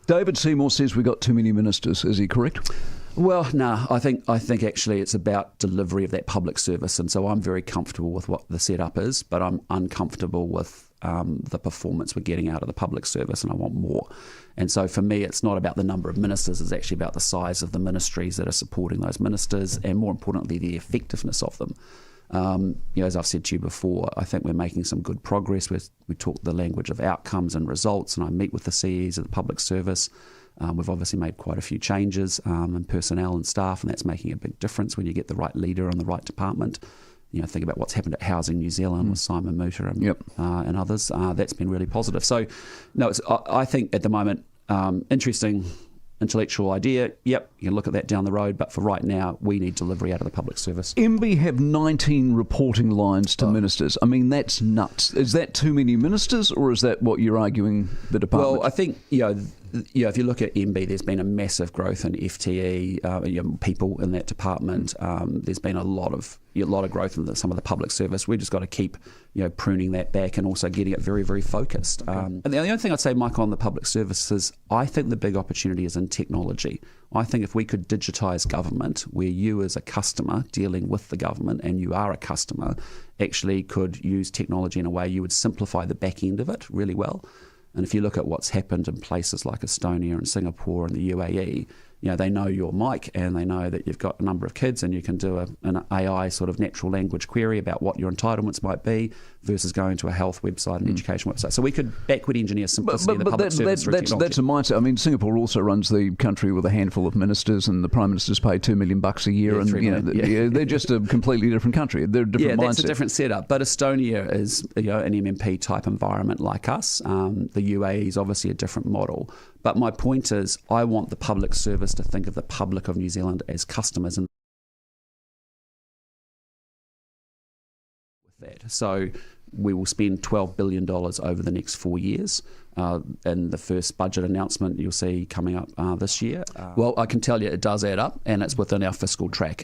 David Seymour says we got too many ministers. Is he correct? Well, no, I think actually it's about delivery of that public service, and so I'm very comfortable with what the setup is, but I'm uncomfortable with the performance we're getting out of the public service, and I want more. And so for me, it's not about the number of ministers, it's actually about the size of the ministries that are supporting those ministers, and more importantly, the effectiveness of them. As I've said to you before, I think we're making some good progress. We talk the language of outcomes and results, and I meet with the CEs of the public service. We've obviously made quite a few changes in personnel and staff, and that's making a big difference when you get the right leader in the right department. Think about what's happened at Housing New Zealand with Simon Mutter and others. That's been really positive. So, no, I think at the moment, interesting intellectual idea. Yep, you can look at that down the road, but for right now, we need delivery out of the public service. MB have 19 reporting lines to ministers. I mean, that's nuts. Is that too many ministers, or is that what you're arguing the department? Well, I think, if you look at MB, there's been a massive growth in FTE, people in that department. There's been a lot of growth in some of the public service. We've just got to keep, pruning that back and also getting it very, very focused. Okay. And the only thing I'd say, Mike, on the public service is I think the big opportunity is in technology. I think if we could digitise government, where you as a customer dealing with the government and you are a customer actually could use technology in a way you would simplify the back end of it really well. And if you look at what's happened in places like Estonia and Singapore and the UAE, they know your mic and they know that you've got a number of kids, and you can do an AI sort of natural language query about what your entitlements might be versus going to a health website and education website. So we could backward engineer simplicity of the public service through technology. That's a mindset. I mean, Singapore also runs the country with a handful of ministers, and the Prime Minister's paid $2 million a year, and they're just a completely different country. They're a different mindset. That's a different setup. But Estonia is an MMP type environment like us. The UAE is obviously a different model. But my point is, I want the public service to think of the public of New Zealand as customers. And with that, so we will spend $12 billion over the next 4 years. And the first budget announcement you'll see coming up this year. Well, I can tell you it does add up, and it's within our fiscal track.